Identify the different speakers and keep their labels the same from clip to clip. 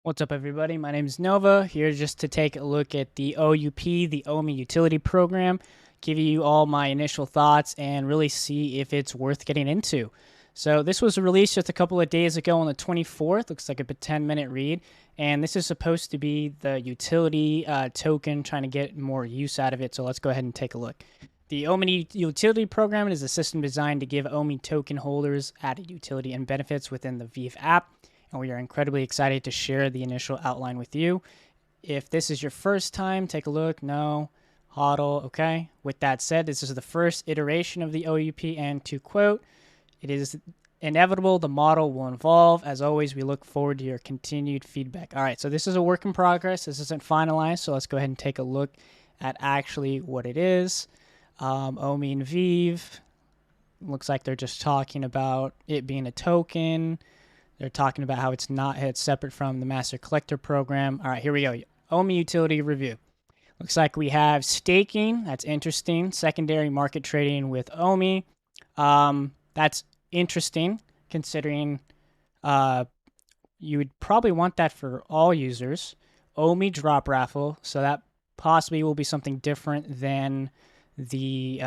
Speaker 1: What's up, everybody? My name is Nova, here just to take a look at the OUP, the Omi Utility Program, give you all my initial thoughts, and really see if it's worth getting into. So this was released just a couple of days ago on the 24th. Looks like a 10-minute read, and this is supposed to be the utility token, trying to get more use out of it. So let's go ahead and take a look. The Omi Utility Program is a system designed to give Omi token holders added utility and benefits within the VeVe app, and we are incredibly excited to share the initial outline with you. If this is your first time, take a look. No, hodl. Okay. With that said, this is the first iteration of the OUP, and to quote, it is inevitable the model will evolve. As always, we look forward to your continued feedback. All right, so this is a work in progress. This isn't finalized, so let's go ahead and take a look at actually what it is. Omi and VeVe, looks like they're just talking about it being a token. They're talking about how it's separate from the Master Collector program. All right, here we go. Omi Utility Review. Looks like we have staking. That's interesting. Secondary market trading with Omi. That's interesting considering you would probably want that for all users. Omi drop raffle. So that possibly will be something different than the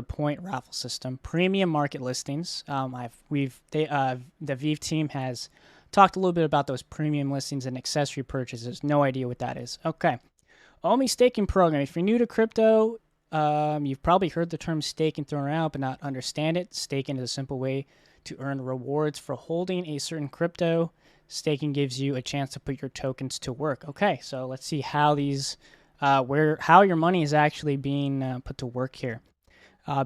Speaker 1: point raffle system. Premium market listings. The VeVe team has talked a little bit about those premium listings and accessory purchases. No idea what that is. Okay, Omi staking program. If you're new to crypto, you've probably heard the term staking thrown around, but not understand it. Staking is a simple way to earn rewards for holding a certain crypto. Staking gives you a chance to put your tokens to work. Okay, so let's see how these how your money is actually being put to work here.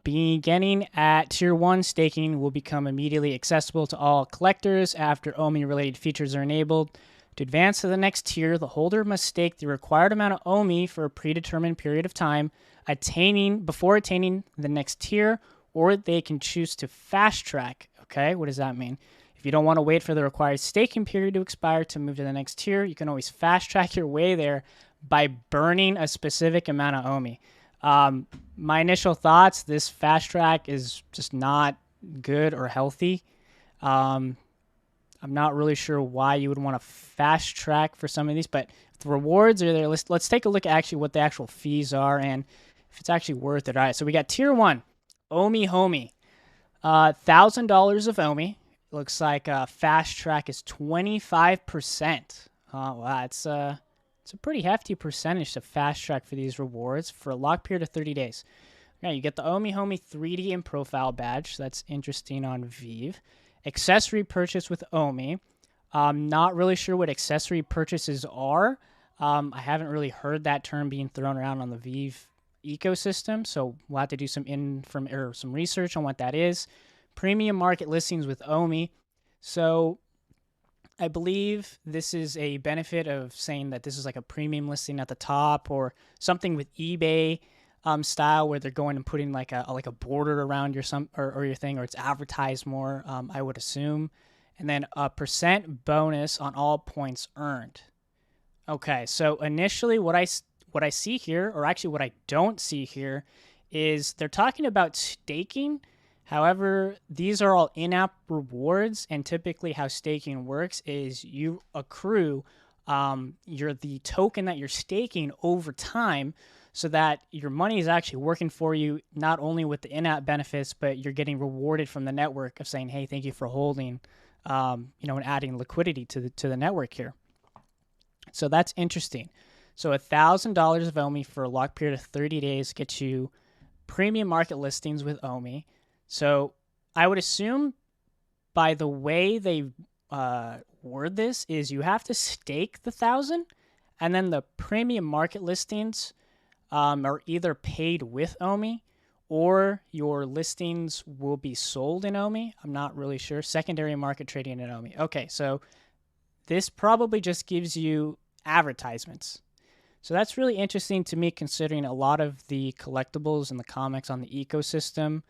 Speaker 1: Beginning at Tier 1, staking will become immediately accessible to all collectors after OMI-related features are enabled. To advance to the next tier, the holder must stake the required amount of OMI for a predetermined period of time, before attaining the next tier, or they can choose to fast track. Okay, what does that mean? If you don't want to wait for the required staking period to expire to move to the next tier, you can always fast track your way there by burning a specific amount of OMI. My initial thoughts, this fast track is just not good or healthy. I'm not really sure why you would want to fast track for some of these, but the rewards are there. Let's take a look at actually what the actual fees are and if it's actually worth it. All right, so we got Tier 1, Omi Homie. $1,000 of Omi. Looks like fast track is 25%. Wow, it's a pretty hefty percentage to fast track for these rewards for a lock period of 30 days. Okay, you get the Omi Homie 3D and profile badge. So that's interesting on VeVe. Accessory purchase with Omi. Not really sure what accessory purchases are. I haven't really heard that term being thrown around on the VeVe ecosystem, so we'll have to do some research on what that is. Premium market listings with Omi. So I believe this is a benefit of saying that this is like a premium listing at the top, or something with eBay style, where they're going and putting like a border around your your thing, or it's advertised more. I would assume, and then a percent bonus on all points earned. Okay, so initially, what I see here, or actually what I don't see here, is they're talking about staking. However, these are all in-app rewards, and typically how staking works is you accrue the token that you're staking over time, so that your money is actually working for you, not only with the in-app benefits, but you're getting rewarded from the network of saying, "Hey, thank you for holding," and adding liquidity to the network here. So that's interesting. So $1,000 of Omi for a lock period of 30 days gets you premium market listings with Omi. So I would assume by the way they word this is you have to stake the 1,000, and then the premium market listings are either paid with Omi or your listings will be sold in Omi. I'm not really sure. Secondary market trading in Omi. Okay, so this probably just gives you advertisements. So that's really interesting to me, considering a lot of the collectibles and the comics on the ecosystem,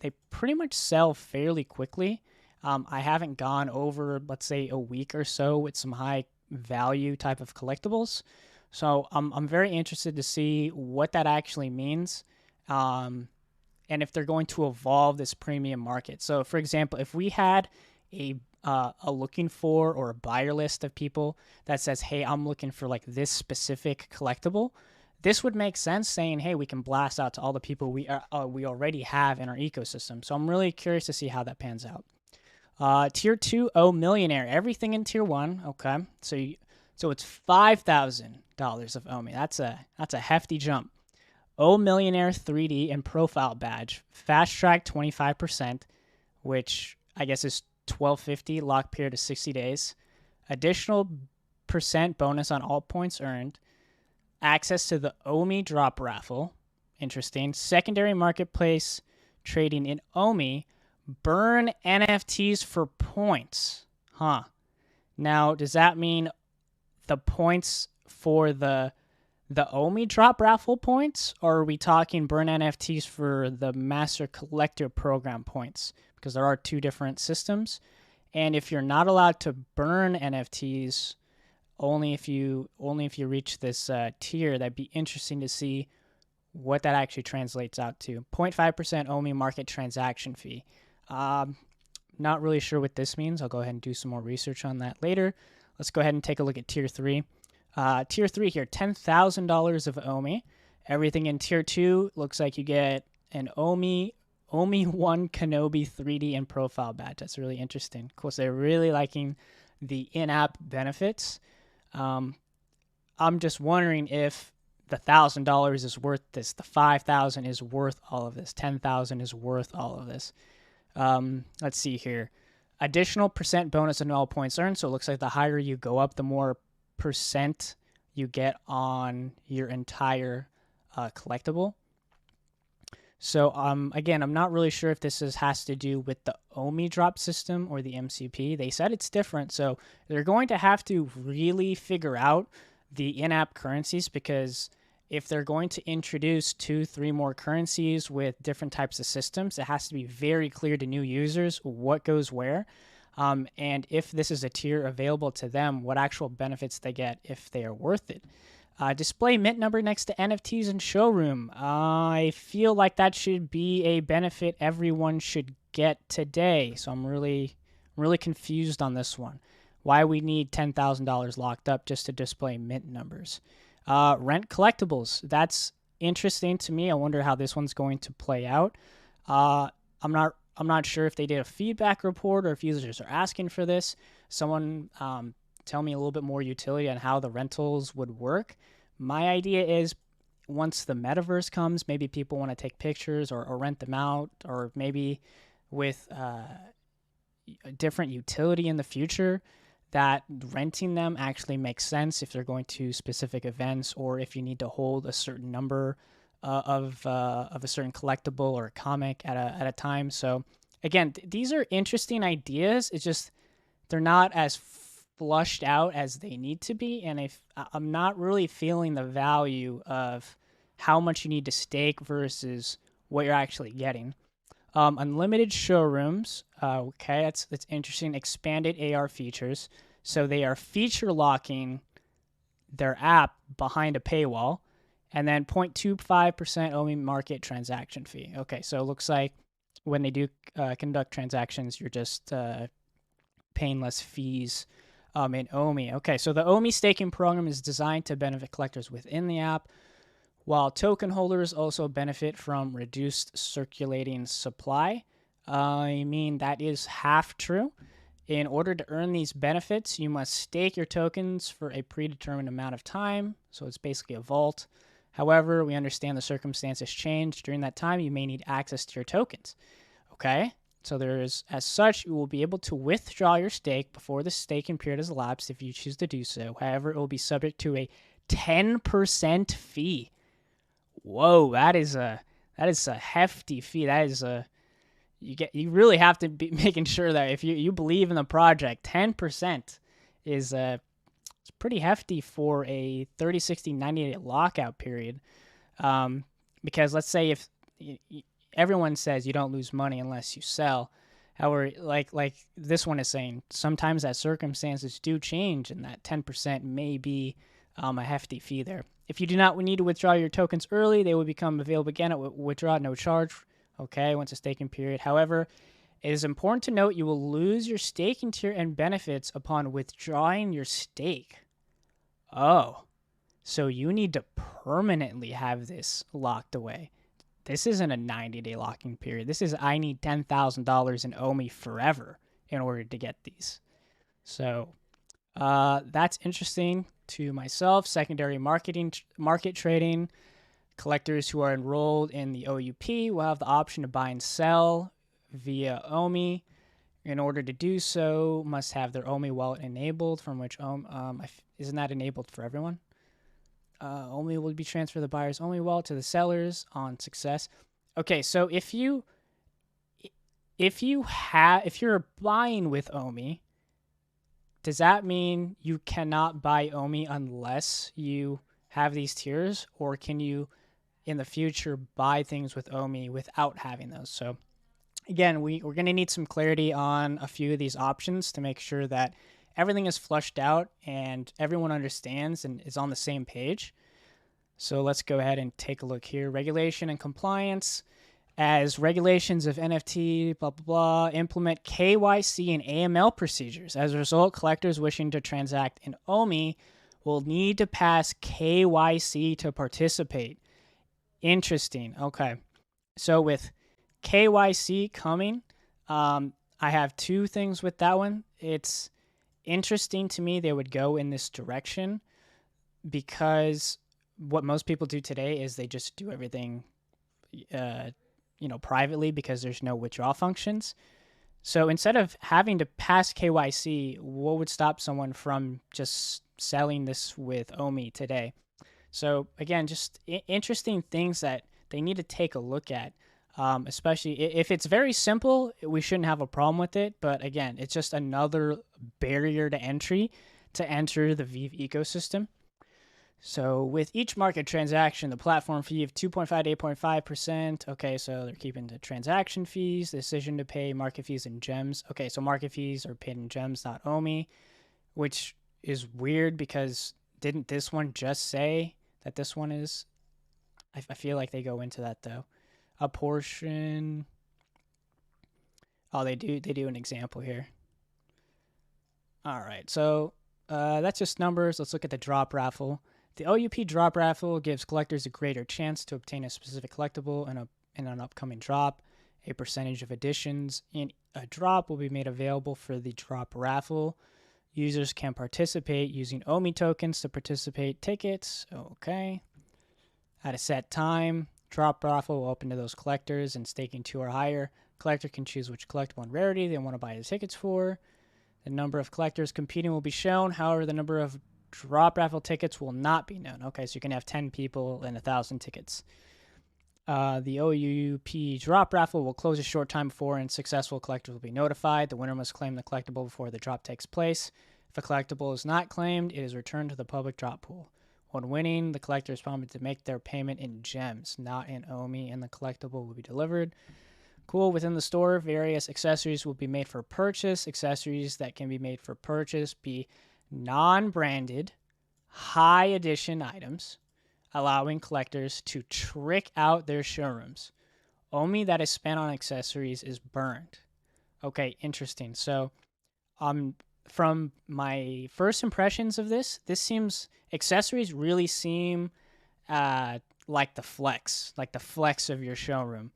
Speaker 1: they pretty much sell fairly quickly. I haven't gone over, let's say, a week or so with some high value type of collectibles. So I'm very interested to see what that actually means, and if they're going to evolve this premium market. So, for example, if we had a a looking for or a buyer list of people that says, hey, I'm looking for like this specific collectible, this would make sense saying, hey, we can blast out to all the people we already have in our ecosystem. So I'm really curious to see how that pans out. Tier 2, O Millionaire. Everything in Tier 1, okay? So it's $5,000 of OMI. That's a hefty jump. O Millionaire 3D and profile badge. Fast track 25%, which I guess is 1250, lock period of 60 days. Additional percent bonus on all points earned. Access to the OMI drop raffle. Interesting. Secondary marketplace trading in OMI. Burn NFTs for points. Huh. Now, does that mean the points for the OMI drop raffle points, or are we talking burn NFTs for the Master Collector Program points? Because there are two different systems, and if you're not allowed to burn NFTs, only if you reach this tier, that'd be interesting to see what that actually translates out to. 0.5% OMI market transaction fee. Not really sure what this means. I'll go ahead and do some more research on that later. Let's go ahead and take a look at Tier 3. Tier 3 here, $10,000 of OMI. Everything in Tier 2 looks like you get an OMI 1 Kenobi 3D and profile badge. That's really interesting. Of course, they're really liking the in-app benefits. I'm just wondering if the $1,000 is worth this. The $5,000 is worth all of this. $10,000 is worth all of this. Let's see here. Additional percent bonus on all points earned. So it looks like the higher you go up, the more percent you get on your entire collectible. So again, I'm not really sure if this has to do with the OMI drop system or the MCP. They said it's different, so they're going to have to really figure out the in-app currencies, because if they're going to introduce 2-3 more currencies with different types of systems, it has to be very clear to new users what goes where. And if this is a tier available to them, what actual benefits they get if they are worth it. Display mint number next to NFTs in showroom. I feel like that should be a benefit everyone should get today. So I'm really confused on this one. Why we need $10,000 locked up just to display mint numbers. Rent collectibles. That's interesting to me. I wonder how this one's going to play out. I'm not sure if they did a feedback report or if users are asking for this. Someone tell me a little bit more utility on how the rentals would work. My idea is once the metaverse comes, maybe people want to take pictures or rent them out, or maybe with a different utility in the future, that renting them actually makes sense if they're going to specific events, or if you need to hold a certain number of a certain collectible or a comic at a time. So again, these are interesting ideas. It's just they're not as flushed out as they need to be, and if I'm not really feeling the value of how much you need to stake versus what you're actually getting. Unlimited showrooms. Okay, that's interesting. Expanded AR features. So they are feature locking their app behind a paywall, and then 0.25% OMI market transaction fee. Okay, so it looks like when they do conduct transactions, you're just paying less fees in OMI. Okay, so the OMI staking program is designed to benefit collectors within the app, while token holders also benefit from reduced circulating supply. I mean, that is half true. In order to earn these benefits, you must stake your tokens for a predetermined amount of time, so it's basically a vault. However, we understand the circumstances change. During that time, you may need access to your tokens. Okay, so as such, you will be able to withdraw your stake before the staking period has elapsed if you choose to do so. However, it will be subject to a 10% fee. Whoa, that is a hefty fee. That is you really have to be making sure that if you believe in the project, 10% is it's pretty hefty for a 30, 60, 90-day lockout period. Because let's say if everyone says you don't lose money unless you sell. However, like this one is saying, sometimes that circumstances do change, and that 10% may be a hefty fee there. If you do not need to withdraw your tokens early, they will become available again at withdraw at no charge. Okay, once a staking period. However, It is important to note you will lose your staking tier and benefits upon withdrawing your stake. Oh, so you need to permanently have this locked away. This isn't a 90-day locking period. This is I need $10,000 in Omi forever in order to get these. So that's interesting to myself. Secondary market trading. Collectors who are enrolled in the OUP will have the option to buy and sell via Omi. In order to do so, must have their Omi wallet enabled, from which isn't that enabled for everyone? Omi will be transferred the buyer's Omi wallet to the sellers on success. Okay, so if you're buying with Omi, does that mean you cannot buy Omi unless you have these tiers, or can you in the future buy things with Omi without having those? So again, we're going to need some clarity on a few of these options to make sure that everything is flushed out and everyone understands and is on the same page. So let's go ahead and take a look here. Regulation and compliance. As regulations of NFT, blah, blah, blah, implement KYC and AML procedures. As a result, collectors wishing to transact in Omi will need to pass KYC to participate. Interesting. Okay. So with KYC coming, I have two things with that one. It's interesting to me they would go in this direction because what most people do today is they just do everything privately because there's no withdrawal functions. So instead of having to pass KYC, what would stop someone from just selling this with Omi today? So again, just interesting things that they need to take a look at. Especially if it's very simple, we shouldn't have a problem with it. But again, it's just another barrier to entry to enter the VeVe ecosystem. So with each market transaction, the platform fee of 2.5 to 8.5%. Okay, so they're keeping the transaction fees, the decision to pay market fees in gems. Okay, so market fees are paid in gems, not Omi, which is weird because didn't this one just say that this one is? I feel like they go into that though. A portion. Oh, they do an example here. All right, so that's just numbers. Let's look at the drop raffle. The OUP drop raffle gives collectors a greater chance to obtain a specific collectible in an upcoming drop. A percentage of additions in a drop will be made available for the drop raffle. Users can participate using Omi tokens to participate tickets. Okay. At a set time, drop raffle will open to those collectors and staking 2 or higher. Collector can choose which collectible and rarity they want to buy the tickets for. The number of collectors competing will be shown. However, the number of drop raffle tickets will not be known. Okay, so you can have 10 people and 1,000 tickets. The OUP drop raffle will close a short time before, and successful collectors will be notified. The winner must claim the collectible before the drop takes place. If a collectible is not claimed, it is returned to the public drop pool. When winning, the collector is prompted to make their payment in gems, not in Omi, and the collectible will be delivered. Cool. Within the store, various accessories will be made for purchase. Accessories that can be made for purchase be non-branded, high edition items, allowing collectors to trick out their showrooms. Omi that is spent on accessories is burned. Okay, interesting. So, from my first impressions of this seems accessories really seem like the flex of your showroom.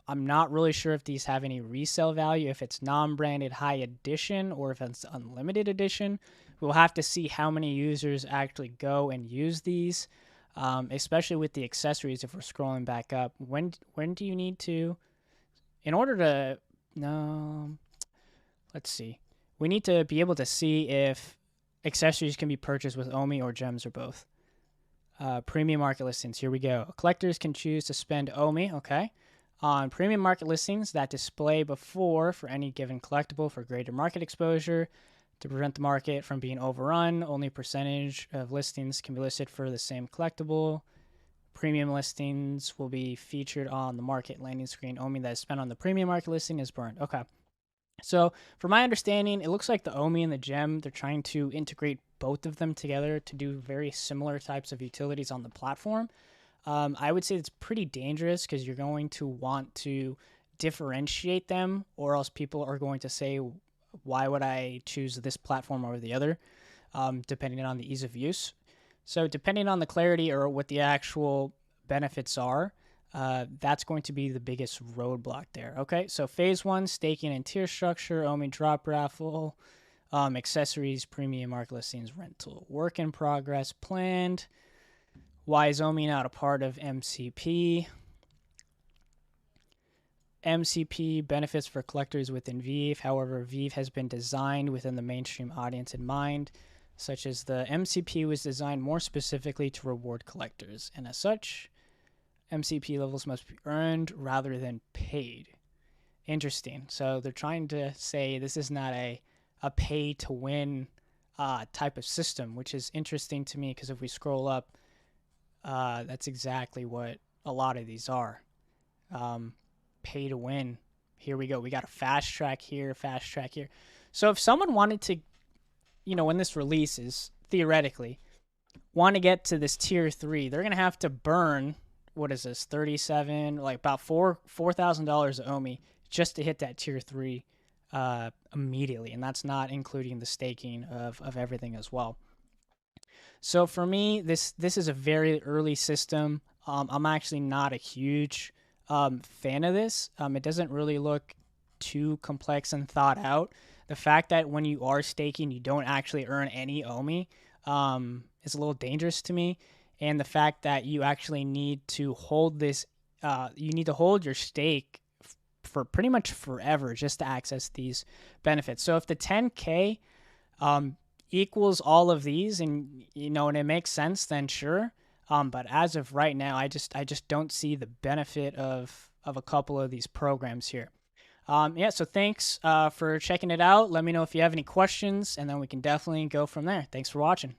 Speaker 1: I'm not really sure if these have any resale value, if it's non-branded high edition or if it's unlimited edition. We'll have to see how many users actually go and use these, especially with the accessories. If we're scrolling back up, when do you need to, in order to, no, let's see. We need to be able to see if accessories can be purchased with Omi or gems or both. Premium market listings, here we go. Collectors can choose to spend Omi, okay, on premium market listings that display before for any given collectible for greater market exposure. To prevent the market from being overrun, only a percentage of listings can be listed for the same collectible. Premium listings will be featured on the market landing screen. Omi that is spent on the premium market listing is burned. Okay. So, from my understanding, it looks like the Omi and the gem, they're trying to integrate both of them together to do very similar types of utilities on the platform. I would say it's pretty dangerous because you're going to want to differentiate them, or else people are going to say, why would I choose this platform over the other, depending on the ease of use. So depending on the clarity or what the actual benefits are, that's going to be the biggest roadblock there. Okay, so phase one, staking and tier structure, Omi drop raffle, accessories, premium market listings, rental, work in progress, planned. Why is Omi not a part of MCP? MCP benefits for collectors within VeVe. However, VeVe has been designed within the mainstream audience in mind, such as the MCP was designed more specifically to reward collectors, and as such, MCP levels must be earned rather than paid. Interesting. So they're trying to say this is not a pay to win type of system, which is interesting to me because if we scroll up, that's exactly what a lot of these are. Pay to win. Here we go. We got a fast track here, fast track here. So if someone wanted to, when this releases, theoretically, want to get to this tier 3, they're going to have to burn, what is this, 37, like about $4,000 of Omi just to hit that tier 3 immediately. And that's not including the staking of everything as well. So for me, this is a very early system. I'm actually not a huge fan of this. It doesn't really look too complex and thought out. The fact that when you are staking, you don't actually earn any Omi is a little dangerous to me. And the fact that you actually need to hold this, you need to hold your stake for pretty much forever just to access these benefits. So if the 10K equals all of these and, and it makes sense, then sure. But as of right now, I just don't see the benefit of a couple of these programs here. So thanks for checking it out. Let me know if you have any questions, and then we can definitely go from there. Thanks for watching.